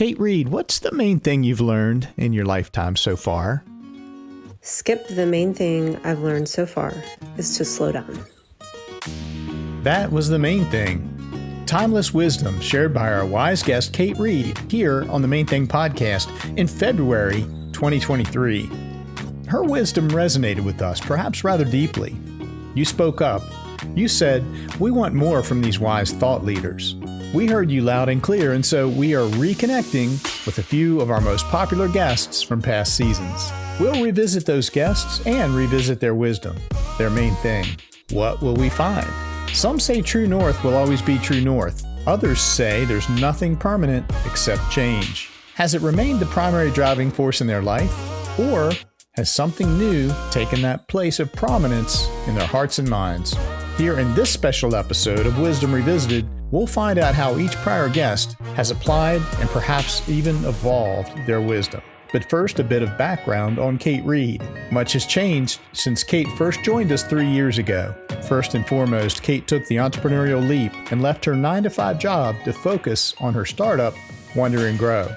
Kate Reed, what's the main thing you've learned in your lifetime so far? Skip, the main thing I've learned so far is to slow down. That was the main thing. Timeless wisdom shared by our wise guest, Kate Reed, here on the Main Thing podcast in February 2023. Her wisdom resonated with us, perhaps rather deeply. You spoke up. You said, "We want more from these wise thought leaders." We heard you loud and clear, and so we are reconnecting with a few of our most popular guests from past seasons. We'll revisit those guests and revisit their wisdom, their main thing. What will we find? Some say true north will always be true north. Others say there's nothing permanent except change. Has it remained the primary driving force in their life? Or has something new taken that place of prominence in their hearts and minds? Here in this special episode of Wisdom Revisited, we'll find out how each prior guest has applied and perhaps even evolved their wisdom. But first, a bit of background on Kate Reed. Much has changed since Kate first joined us 3 years ago. First and foremost, Kate took the entrepreneurial leap and left her 9-to-5 job to focus on her startup, Wonder and Grow.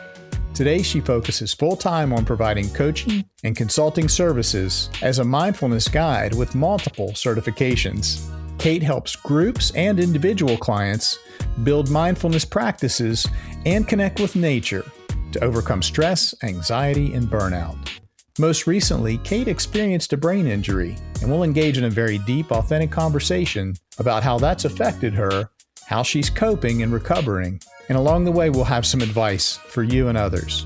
Today, she focuses full-time on providing coaching and consulting services as a mindfulness guide with multiple certifications. Kate helps groups and individual clients build mindfulness practices and connect with nature to overcome stress, anxiety, and burnout. Most recently, Kate experienced a brain injury, and we'll engage in a very deep, authentic conversation about how that's affected her, how she's coping and recovering, and along the way, we'll have some advice for you and others.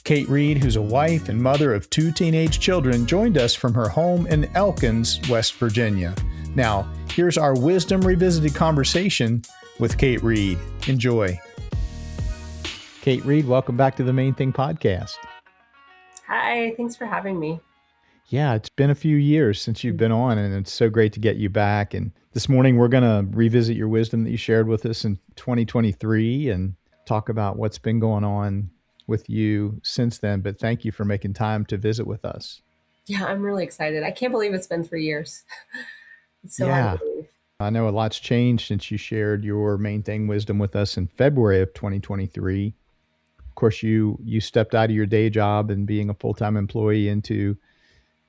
Kate Reed, who's a wife and mother of 2 teenage children, joined us from her home in Elkins, West Virginia. Now, here's our Wisdom Revisited conversation with Kate Reed. Enjoy. Kate Reed, welcome back to the Main Thing podcast. Hi, thanks for having me. Yeah, it's been a few years since you've been on, and it's so great to get you back. And this morning, we're going to revisit your wisdom that you shared with us in 2023 and talk about what's been going on with you since then. But thank you for making time to visit with us. Yeah, I'm really excited. I can't believe it's been 3 years. It's so hard to believe. I know a lot's changed since you shared your Main Thing wisdom with us in February of 2023. Of course, you stepped out of your day job and being a full-time employee into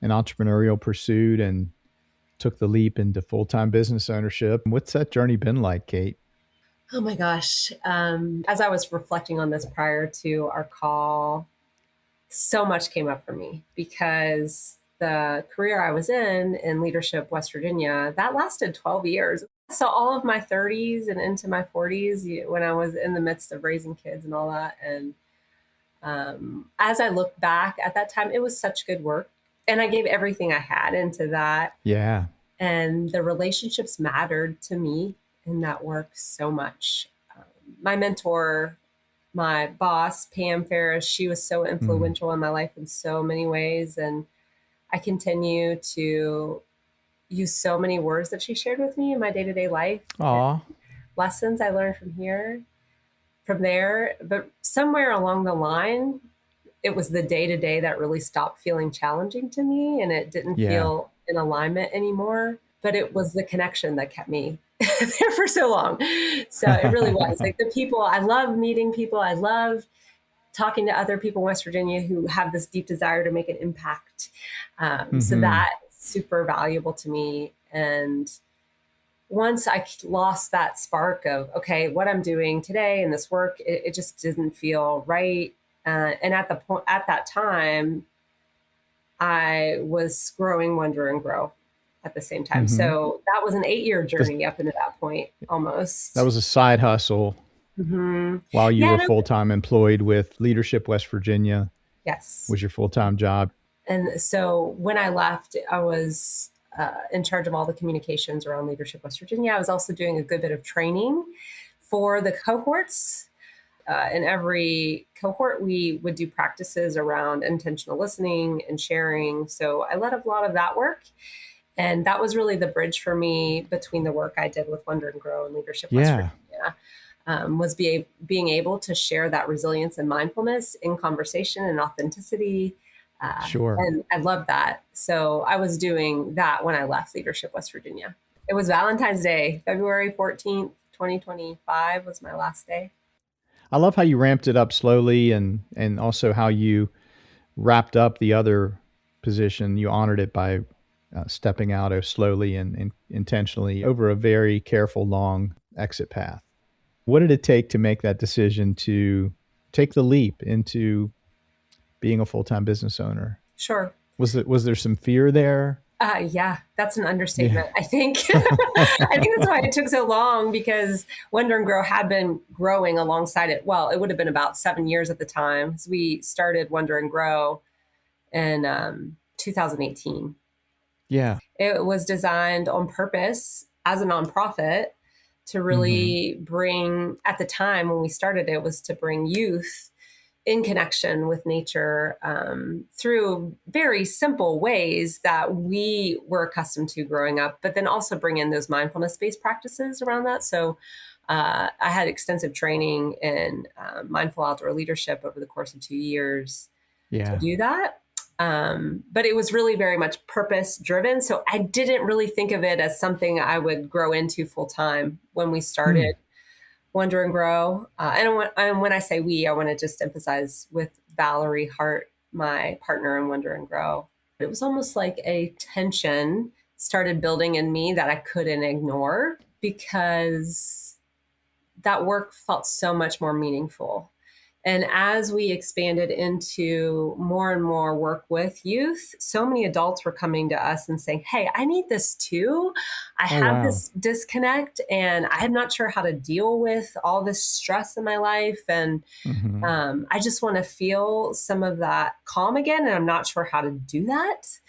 an entrepreneurial pursuit and took the leap into full-time business ownership. What's that journey been like, Kate? Oh my gosh. As I was reflecting on this prior to our call, so much came up for me because the career I was in leadership, West Virginia, that lasted 12 years. So all of my 30s and into my 40s, when I was in the midst of raising kids and all that. And as I look back at that time, it was such good work. And I gave everything I had into that. Yeah. And the relationships mattered to me in that work so much. My mentor, my boss, Pam Ferris, she was so influential in my life in so many ways. And I continue to use so many words that she shared with me in my day-to-day life. Aww. Lessons I learned from there. But somewhere along the line, it was the day-to-day that really stopped feeling challenging to me, and it didn't feel in alignment anymore. But it was the connection that kept me there for so long. So it really was. Like the people, I love meeting people. I love talking to other people in West Virginia who have this deep desire to make an impact. So that's super valuable to me. And once I lost that spark of, okay, what I'm doing today in this work, it just didn't feel right. And at that time, I was growing Wonder and Grow at the same time. So that was an 8-year journey up into that point, almost. That was a side hustle while you were full-time employed with Leadership West Virginia. Yes. Was your full-time job. And so when I left, I was in charge of all the communications around Leadership West Virginia. I was also doing a good bit of training for the cohorts. In every cohort, we would do practices around intentional listening and sharing. So I led a lot of that work. And that was really the bridge for me between the work I did with Wonder and Grow and Leadership West Virginia, was being able to share that resilience and mindfulness in conversation and authenticity. And I love that. So I was doing that when I left Leadership West Virginia. It was Valentine's Day, February 14th, 2025 was my last day. I love how you ramped it up slowly and also how you wrapped up the other position. You honored it by stepping out slowly and intentionally over a very careful, long exit path. What did it take to make that decision to take the leap into being a full-time business owner? Sure. Was there some fear there? Yeah, that's an Yeah. understatement, I think. I think that's why it took so long, because Wonder and Grow had been growing alongside it. Well, it would have been about 7 years at the time. So we started Wonder and Grow in 2018. Yeah. It was designed on purpose as a nonprofit to Hmm. really bring, at the time when we started it, was to bring youth in connection with nature through very simple ways that we were accustomed to growing up, but then also bring in those mindfulness-based practices around that. So I had extensive training in mindful outdoor leadership over the course of 2 years to Yeah. do that. But it was really very much purpose driven. So I didn't really think of it as something I would grow into full time when we Hmm. started Wonder and Grow. And when I say we, I want to just emphasize with Valerie Hart, my partner in Wonder and Grow. It was almost like a tension started building in me that I couldn't ignore, because that work felt so much more meaningful. And as we expanded into more and more work with youth, so many adults were coming to us and saying, "Hey, I need this too. I Oh, have wow. this disconnect and I'm not sure how to deal with all this stress in my life. And Hmm. I just want to feel some of that calm again. And I'm not sure how to do that."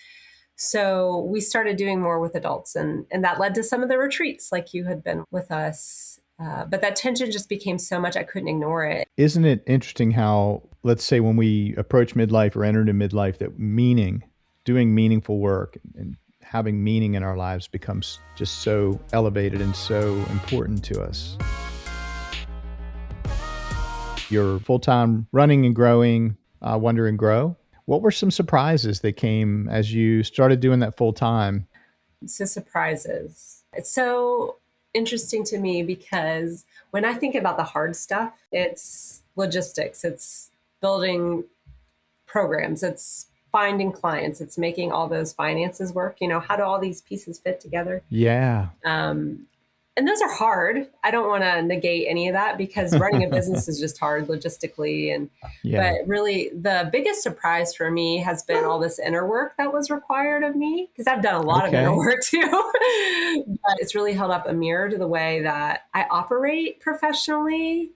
So we started doing more with adults, and that led to some of the retreats like you had been with us. But that tension just became so much, I couldn't ignore it. Isn't it interesting how, let's say, when we approach midlife or enter into midlife, that meaning, doing meaningful work and having meaning in our lives becomes just so elevated and so important to us? You're full time running and growing, Wonder and Grow. What were some surprises that came as you started doing that full time? So surprises. It's so interesting to me because when I think about the hard stuff, it's logistics, it's building programs, it's finding clients, it's making all those finances work. How do all these pieces fit together? Yeah. Um, and those are hard. I don't want to negate any of that, because running a business is just hard logistically. But Yeah. really, the biggest surprise for me has been all this inner work that was required of me, because I've done a lot of inner Okay. work too. But it's really held up a mirror to the way that I operate professionally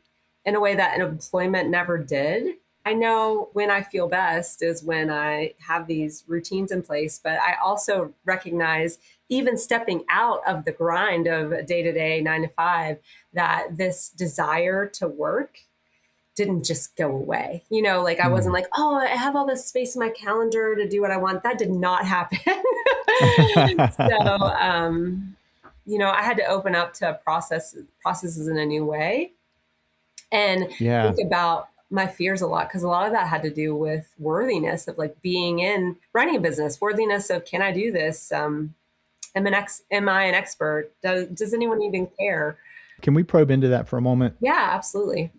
in a way that employment never did. I know when I feel best is when I have these routines in place, but I also recognize, even stepping out of the grind of day to day, 9 to 5, that this desire to work didn't just go away. Like I wasn't Mm. like, oh, I have all this space in my calendar to do what I want. That did not happen. So, I had to open up to processes in a new way and Yeah. think about my fears a lot, because a lot of that had to do with worthiness of like being in running a business, worthiness of, can I do this? Am I an expert? Does anyone even care? Can we probe into that for a moment? Yeah, absolutely.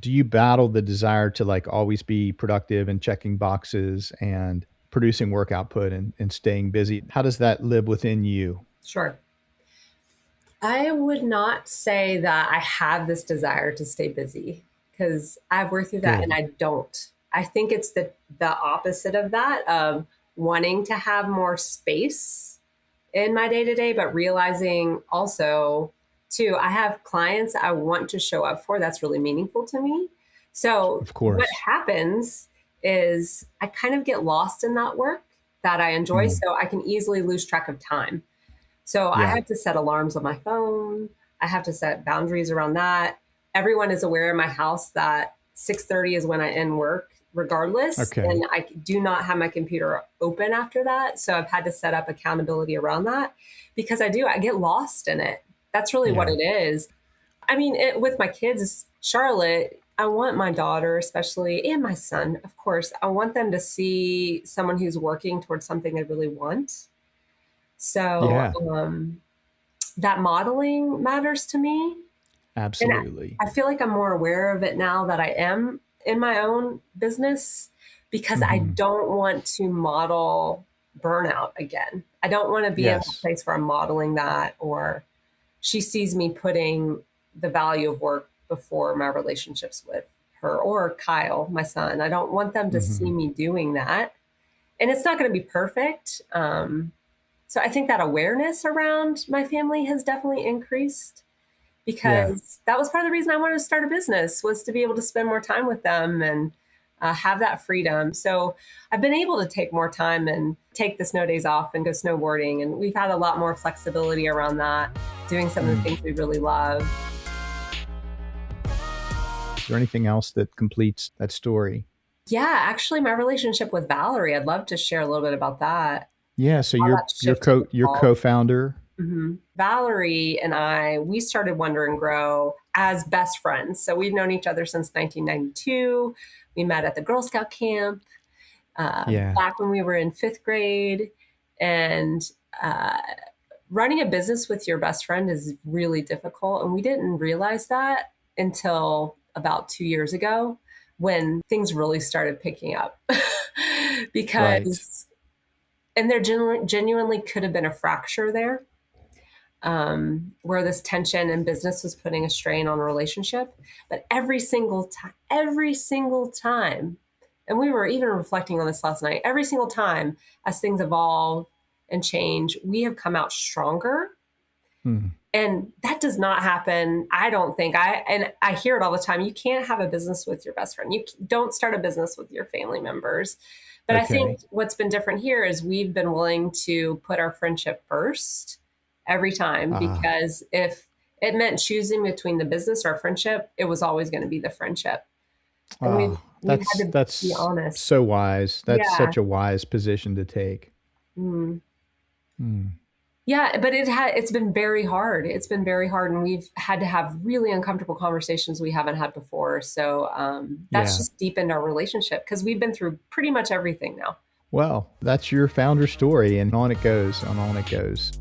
Do you battle the desire to like always be productive and checking boxes and producing work output and staying busy? How does that live within you? Sure. I would not say that I have this desire to stay busy, because I've worked through that and Good. I don't. I think it's the opposite of that, of wanting to have more space in my day to day, but realizing also too, I have clients I want to show up for. That's really meaningful to me. So Of what course. happens is I kind of get lost in that work that I enjoy. Mm. So I can easily lose track of time. So I Yeah. have to set alarms on my phone. I have to set boundaries around that. Everyone is aware in my house that 6:30 is when I end work regardless, Okay. and I do not have my computer open after that. So I've had to set up accountability around that, because I get lost in it. That's really what Yeah. it is. I mean, with my kids, Charlotte, I want my daughter especially, and my son, of course, I want them to see someone who's working towards something they really want. So Yeah. that modeling matters to me. And Absolutely. I feel like I'm more aware of it now that I am in my own business because I Hmm. don't want to model burnout again. I don't want to be in a Yes. place where I'm modeling that, or she sees me putting the value of work before my relationships with her or Kyle, my son. I don't want them to see Hmm. me doing that. And it's not going to be perfect. So I think that awareness around my family has definitely increased, Yeah. because that was part of the reason I wanted to start a business, was to be able to spend more time with them and have that freedom. So I've been able to take more time and take the snow days off and go snowboarding. And we've had a lot more flexibility around that, doing some of the things we really love. Is there anything else that completes that story? Yeah, actually, my relationship with Valerie, I'd love to share a little bit about that. Yeah. So How you're that you're shifted. co you're co-founder. Valerie and I, we started Wonder and Grow as best friends. So we've known each other since 1992. We met at the Girl Scout camp Yeah. back when we were in fifth grade. And uh, running a business with your best friend is really difficult. And we didn't realize that until about 2 years ago, when things really started picking up. Right. Because, and there genuinely could have been a fracture there, where this tension in business was putting a strain on a relationship. But every single time, and we were even reflecting on this last night, every single time as things evolve and change, we have come out stronger. Hmm. And that does not happen. I don't think and I hear it all the time. You can't have a business with your best friend. You don't start a business with your family members. But I Okay. think what's been different here is we've been willing to put our friendship first every time, Ah. because if it meant choosing between the business or friendship, it was always going to be the friendship. And we've Ah. we've had That's to be that's honest. so wise. That's Yeah. such a wise position to take. Mm. Hmm. Yeah, but it's been very hard. It's been very hard, and we've had to have really uncomfortable conversations we haven't had before. So that's Yeah. just deepened our relationship, because we've been through pretty much everything now. Well, that's your founder story, and on it goes, and on it goes.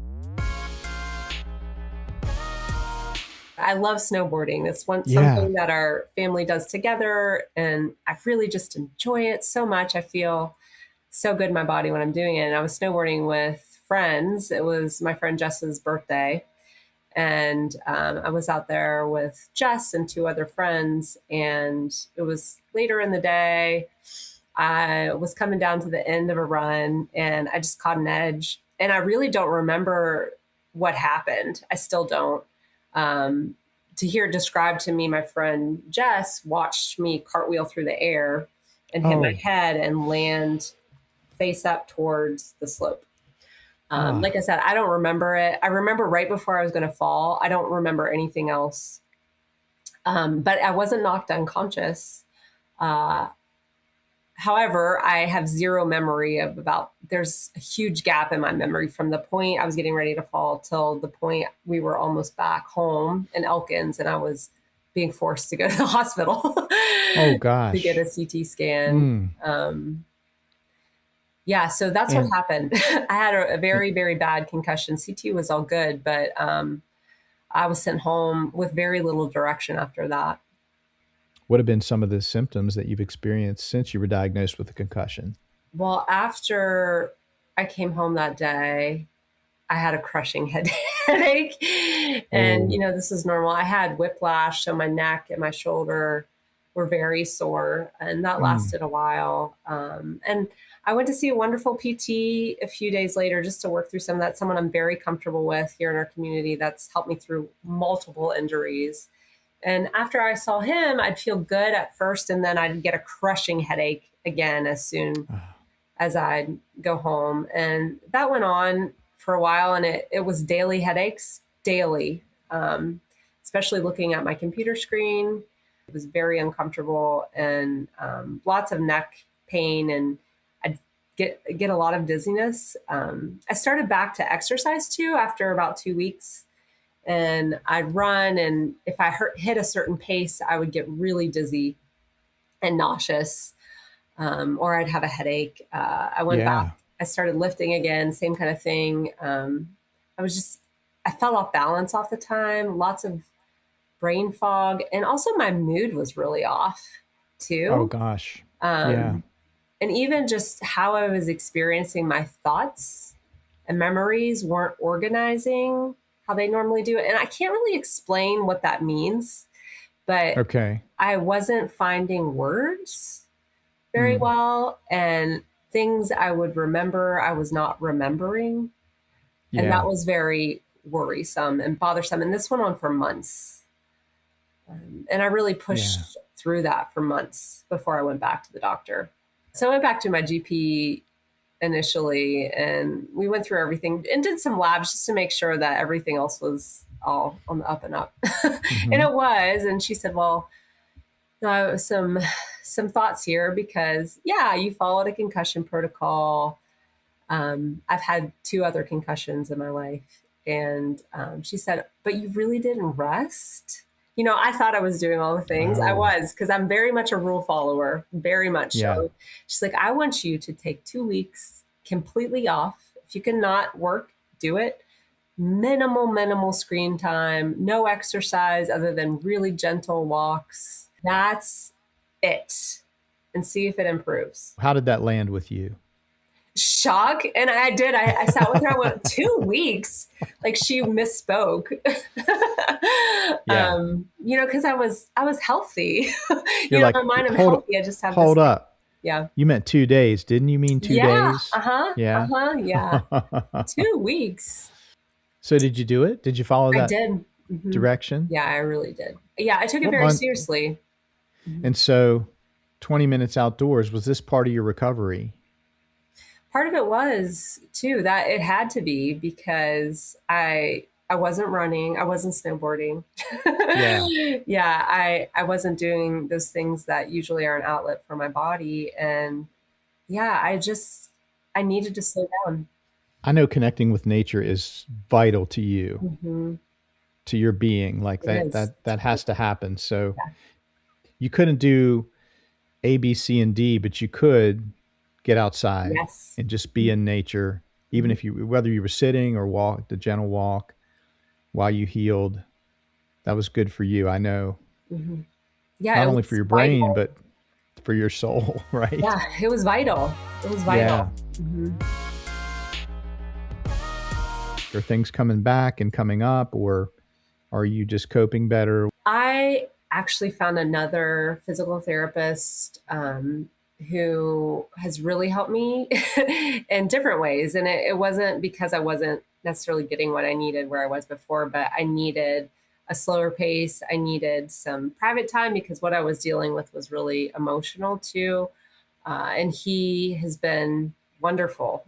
I love snowboarding. It's Yeah. something that our family does together, and I really just enjoy it so much. I feel so good in my body when I'm doing it. And I was snowboarding with friends. It was my friend Jess's birthday, and I was out there with Jess and two other friends, and it was later in the day. I was coming down to the end of a run, and I just caught an edge, and I really don't remember what happened. I still don't. um, to hear it described to me, my friend Jess watched me cartwheel through the air and hit my Oh. head and land face up towards the slope. Like Ah. I said, I don't remember it. I remember right before I was going to fall. I don't remember anything else. But I wasn't knocked unconscious. Uh, However, I have zero memory of there's a huge gap in my memory from the point I was getting ready to fall till the point we were almost back home in Elkins, and I was being forced to go to the hospital Oh to get a gosh. CT scan. Mm. Yeah, so that's what And happened. I had a eh, very, very bad concussion. CT was all good, but I was sent home with very little direction after that. what have been some of the symptoms that you've experienced since you were diagnosed with a concussion? Well, after I came home that day, I had a crushing headache. And, Oh. this is normal. I had whiplash, so my neck and my shoulder were very sore, and that Mm. lasted a while. And I went to see a wonderful PT a few days later just to work through some of that. Someone I'm very comfortable with here in our community that's helped me through multiple injuries. And after I saw him, I'd feel good at first, and then I'd get a crushing headache again as soon Ah. as I'd go home. And that went on for a while, and it was daily headaches, daily, especially looking at my computer screen. It was very uncomfortable, and lots of neck pain, and I'd get a lot of dizziness. I started back to exercise too after about 2 weeks, and I'd run, and if I hit a certain pace, I would get really dizzy and nauseous, or I'd have a headache. I went back, Yeah. I started lifting again, same kind of thing. I fell off balance off the time, lots of brain fog, and also my mood was really off Oh too. gosh. Yeah. Um, and even just how I was experiencing my thoughts and memories weren't organizing how they normally do it. And I can't really explain what that means, but Okay. I wasn't finding words very Mm. well. And things I would remember, I was not remembering. And that Yeah. was very worrisome and bothersome. And this went on for months. And I really Yeah. pushed through that for months before I went back to the doctor. So I went back to my GP initially, and we went through everything and did some labs just to make sure that everything else was all on the up and up. And Hmm. it was. And she said, well, some thoughts here because, yeah, you followed a concussion protocol. I've had 2 other concussions in my life. And she said, but you really didn't rest. I thought I was doing all the things. I Oh, was, because I'm very much a rule follower, very much yeah. so. She's like, I want you to take 2 weeks completely off. If you cannot work, do it. Minimal screen time, no exercise other than really gentle walks. That's it. And see if it improves. How did that land with you? Shock. And I did. I sat with her. I went 2 weeks. Like she misspoke. Yeah. Because I was healthy. You're like, In my mind, I'm hold, healthy. I just have this. hold up. Yeah. You meant 2 days. Didn't you mean 2 days? Yeah. Yeah. 2 weeks. So did you do it? Did you follow I that did. Mhm. direction? Yeah, I really did. Yeah, I took it What very month? seriously. And so 20 minutes outdoors, was this part of your recovery? Part of it was too that it had to be because I wasn't running, I wasn't snowboarding. Yeah. Yeah, I wasn't doing those things that usually are an outlet for my body. And yeah, I needed to slow down. I know connecting with nature is vital to you, Hmm. to your being. Like It is. that has to happen. So Yeah. you couldn't do A, B, C, and D, but you could get outside Yes. and just be in nature, even Mhm. if whether you were sitting or walk the gentle walk while you healed. That was good for you. I know, Hmm. Yeah, not it only for was your brain, vital. but for your soul, right? Yeah, it was vital. It was Yeah. vital. Hmm. Are things coming back and coming up, or are you just coping better? I actually found another physical therapist who has really helped me in different ways. And it wasn't because I wasn't necessarily getting what I needed where I was before, but I needed a slower pace. I needed some private time because what I was dealing with was really emotional too. And he has been wonderful.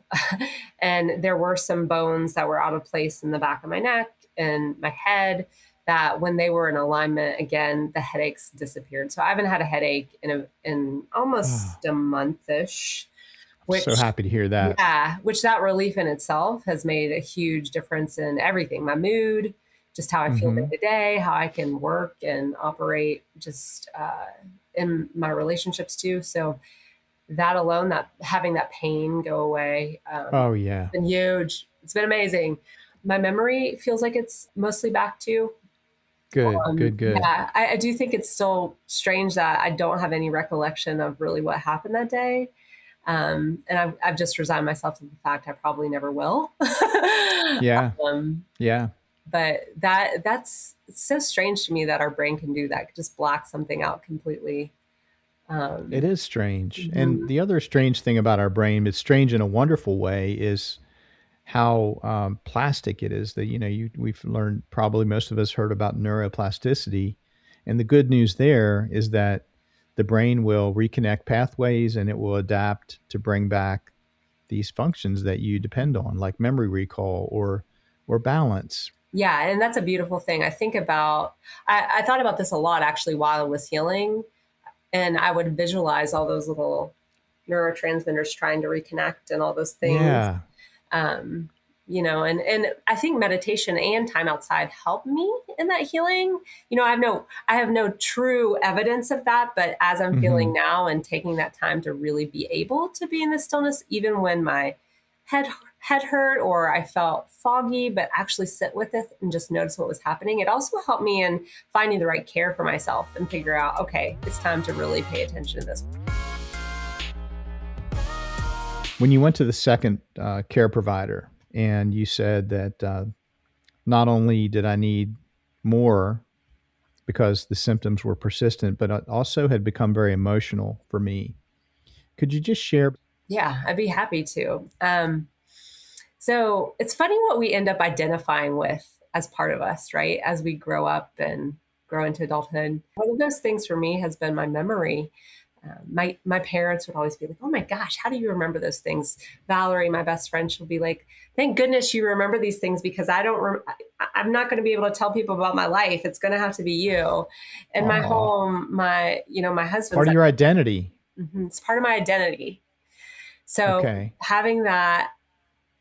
And there were some bones that were out of place in the back of my neck and my head that when they were in alignment again, the headaches disappeared. So I haven't had a headache in Oh, almost a month-ish, I'm so which happy to hear that. yeah, which that relief in itself has made a huge difference in everything. My mood, just how I feel day Hmm. to day, how I can work and operate just in my relationships too. So that alone, that having that pain go away, Oh yeah. it's been huge. It's been amazing. My memory feels like it's mostly back to. Good, good, good. Yeah, I do think it's still strange that I don't have any recollection of really what happened that day. And I've just resigned myself to the fact I probably never will. Yeah, um, yeah. but that's it's so strange to me that our brain can do that, could just black something out completely. It Um, is strange. And mhm. the other strange thing about our brain, it's strange in a wonderful way, is how plastic it is. That we've learned, probably most of us heard about neuroplasticity, and the good news there is that the brain will reconnect pathways and it will adapt to bring back these functions that you depend on, like memory recall or balance. Yeah, and that's a beautiful thing. I thought about this a lot actually while I was healing, and I would visualize all those little neurotransmitters trying to reconnect and all those things. Yeah. um, and I think meditation and time outside help me in that healing. I have no true evidence of that, but as I'm feeling Hmm. now and taking that time to really be able to be in the stillness, even when my head hurt or I felt foggy, but actually sit with it and just notice what was happening. It also helped me in finding the right care for myself and figure out, okay, it's time to really pay attention to this. When you went to the second care provider and you said that not only did I need more because the symptoms were persistent, but it also had become very emotional for me. Could you just share? Yeah, I'd be happy to. So it's funny what we end up identifying with as part of us, right? As we grow up and grow into adulthood. One of those things for me has been my memory. My parents would always be like, "Oh my gosh, how do you remember those things?" Valerie, my best friend, she'll be like, "Thank goodness you remember these things because I'm not going to be able to tell people about my life. It's going to have to be you." And my home, my husband's part of your identity. It's part of my identity. So having that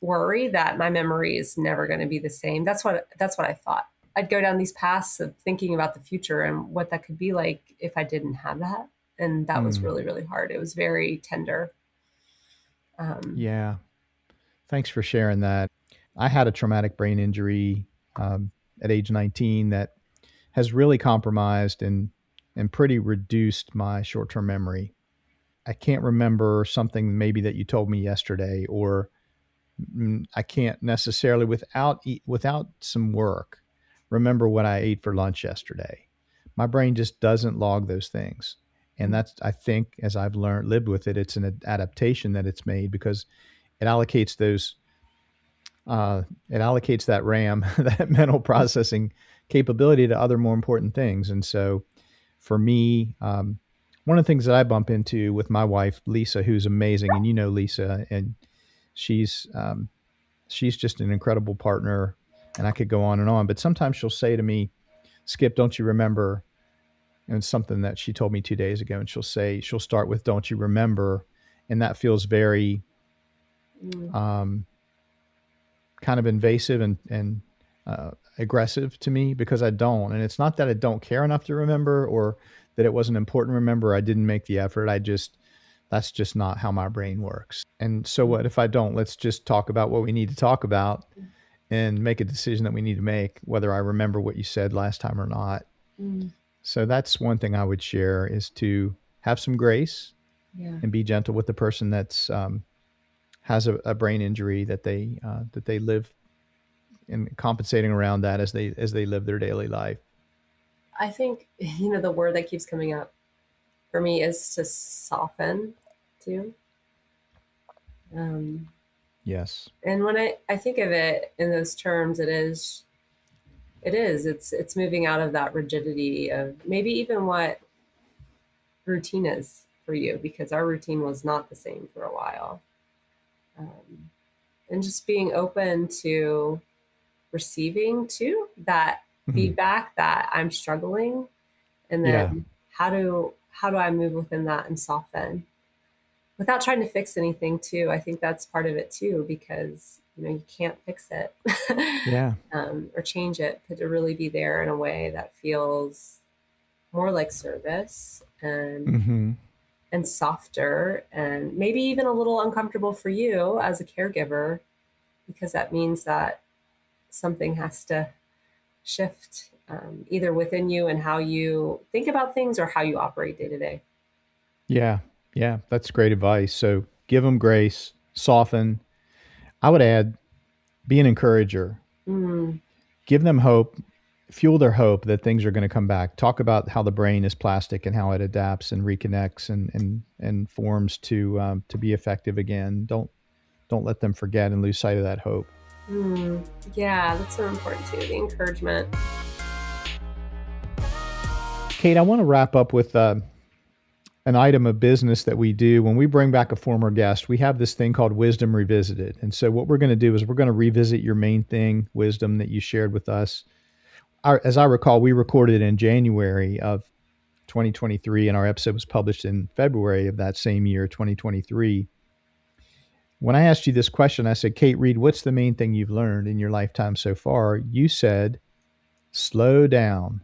worry that my memory is never going to be the same. That's what I thought. I'd go down these paths of thinking about the future and what that could be like if I didn't have that. And that was really, really hard. It was very tender. Yeah. Thanks for sharing that. I had a traumatic brain injury at age 19 that has really compromised and pretty reduced my short-term memory. I can't remember something maybe that you told me yesterday, or I can't necessarily without some work remember what I ate for lunch yesterday. My brain just doesn't log those things. And that's, I think, as I've lived with it, it's an adaptation that it's made because it allocates that RAM, that mental processing capability to other more important things. And so for me, one of the things that I bump into with my wife, Lisa, who's amazing, and you know Lisa, and she's just an incredible partner, and I could go on and on. But sometimes she'll say to me, "Skip, don't you remember?" And it's something that she told me 2 days ago, and she'll start with, "Don't you remember?" And that feels very kind of invasive and aggressive to me because I don't. And it's not that I don't care enough to remember or that it wasn't important to remember. I didn't make the effort. That's just not how my brain works. And so what if I don't? Let's just talk about what we need to talk about and make a decision that we need to make, whether I remember what you said last time or not. So that's one thing I would share, is to have some grace and be gentle with the person that's has a brain injury that they live, and compensating around that as they live their daily life. I think, the word that keeps coming up for me is to soften too. Yes. And when I think of it in those terms, it's moving out of that rigidity of maybe even what routine is for you, because our routine was not the same for a while. And just being open to receiving too that feedback that I'm struggling, and then how do I move within that and soften without trying to fix anything too. I think that's part of it too, because you can't fix it or change it, but to really be there in a way that feels more like service and softer, and maybe even a little uncomfortable for you as a caregiver, because that means that something has to shift either within you and how you think about things or how you operate day to day. Yeah. Yeah. That's great advice. So give them grace, soften. I would add, be an encourager. Give them hope, fuel their hope that things are going to come back. Talk about how the brain is plastic and how it adapts and reconnects and forms to be effective again. Don't let them forget and lose sight of that hope. Yeah, that's so important too, the encouragement. Kate, I want to wrap up with an item of business that we do when we bring back a former guest. We have this thing called Wisdom Revisited. And so what we're going to do is we're going to revisit your main thing, wisdom that you shared with us. As I recall, we recorded in January of 2023, and our episode was published in February of that same year, 2023. When I asked you this question, I said, Kate Reed, what's the main thing you've learned in your lifetime so far? You said, slow down.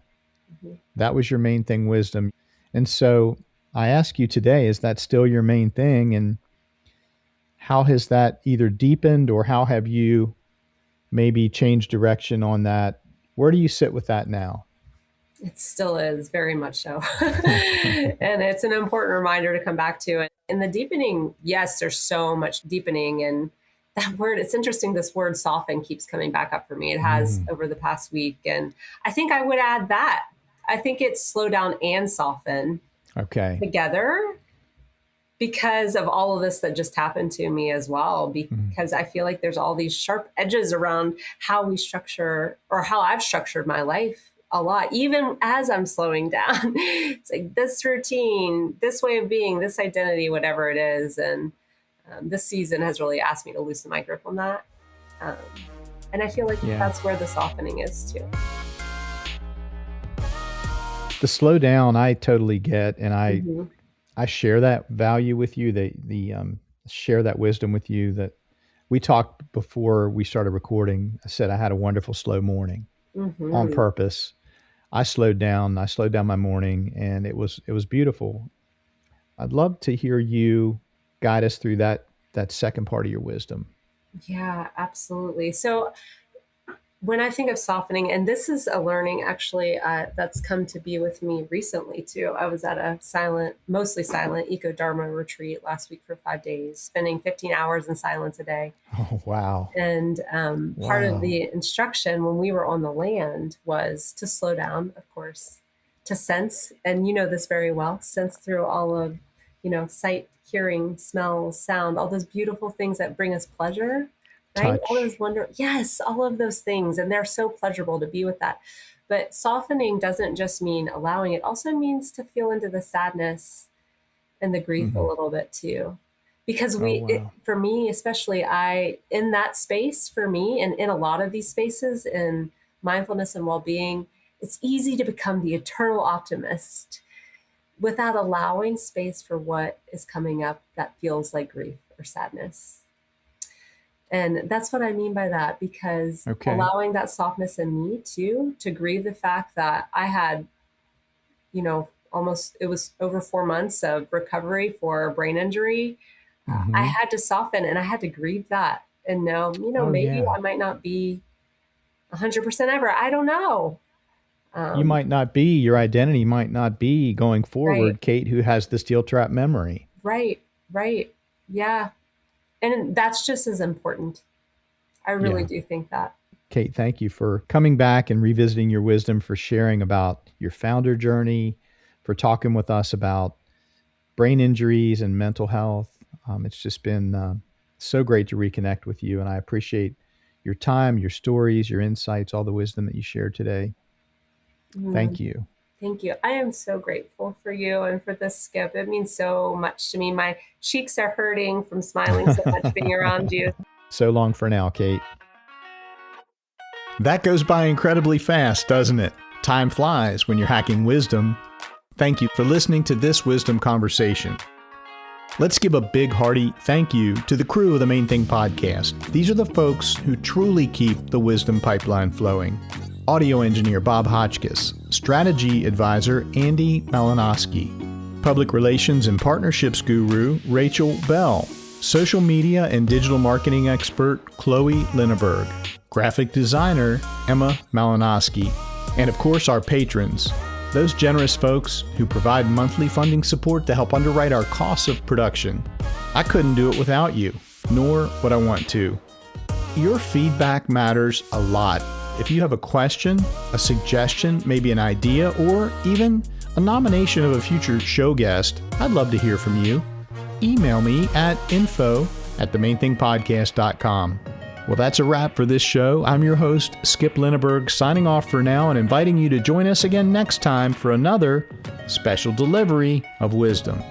That was your main thing, wisdom. And so I ask you today, is that still your main thing? And how has that either deepened or how have you maybe changed direction on that? Where do you sit with that now? It still is, very much so. And it's an important reminder to come back to. In the deepening, yes, there's so much deepening. And that word, it's interesting, this word soften keeps coming back up for me. It has over the past week. And I think I would add that. I think it's slow down and soften together because of all of this that just happened to me as well. Because I feel like there's all these sharp edges around how we structure or how I've structured my life a lot, even as I'm slowing down. It's like this routine, this way of being, this identity, whatever it is. And this season has really asked me to loosen my grip on that. And I feel like that's where the softening is too. The slow down, I totally get. And I share that value with you, share that wisdom with you. That we talked before we started recording. I said I had a wonderful slow morning on purpose. I slowed down my morning, and it was beautiful. I'd love to hear you guide us through that second part of your wisdom. Yeah, absolutely. So when I think of softening, and this is a learning actually that's come to be with me recently too. I was at a mostly silent eco-dharma retreat last week for 5 days, spending 15 hours in silence a day. Oh, wow. And part of the instruction when we were on the land was to slow down, of course, to sense, and you know this very well, sense through all of, sight, hearing, smell, sound, all those beautiful things that bring us pleasure. Right? Touch. All those yes, all of those things. And they're so pleasurable to be with that. But softening doesn't just mean allowing, it also means to feel into the sadness and the grief a little bit too. Because for me, especially in that space for me, and in a lot of these spaces in mindfulness and well-being, it's easy to become the eternal optimist without allowing space for what is coming up that feels like grief or sadness. And that's what I mean by that, because allowing that softness in me too, to grieve the fact that I had, it was over 4 months of recovery for a brain injury. I had to soften and I had to grieve that and know, I might not be 100% ever. I don't know. You might not be, your identity might not be going forward, Kate, who has the steel trap memory. Right. Yeah. And that's just as important. I really do think that. Kate, thank you for coming back and revisiting your wisdom, for sharing about your founder journey, for talking with us about brain injuries and mental health. It's just been so great to reconnect with you. And I appreciate your time, your stories, your insights, all the wisdom that you shared today. Thank you. Thank you. I am so grateful for you and for this, Skip. It means so much to me. My cheeks are hurting from smiling so much being around you. So long for now, Kate. That goes by incredibly fast, doesn't it? Time flies when you're hacking wisdom. Thank you for listening to this wisdom conversation. Let's give a big hearty thank you to the crew of the Main Thing podcast. These are the folks who truly keep the wisdom pipeline flowing. Audio engineer Bob Hotchkiss, strategy advisor Andy Malinowski, public relations and partnerships guru Rachel Bell, social media and digital marketing expert Chloe Linneberg, graphic designer Emma Malinowski, and of course our patrons, those generous folks who provide monthly funding support to help underwrite our costs of production. I couldn't do it without you, nor would I want to. Your feedback matters a lot. If you have a question, a suggestion, maybe an idea, or even a nomination of a future show guest, I'd love to hear from you. Email me at info@themainthingpodcast.com. Well, that's a wrap for this show. I'm your host, Skip Linneberg, signing off for now and inviting you to join us again next time for another special delivery of wisdom.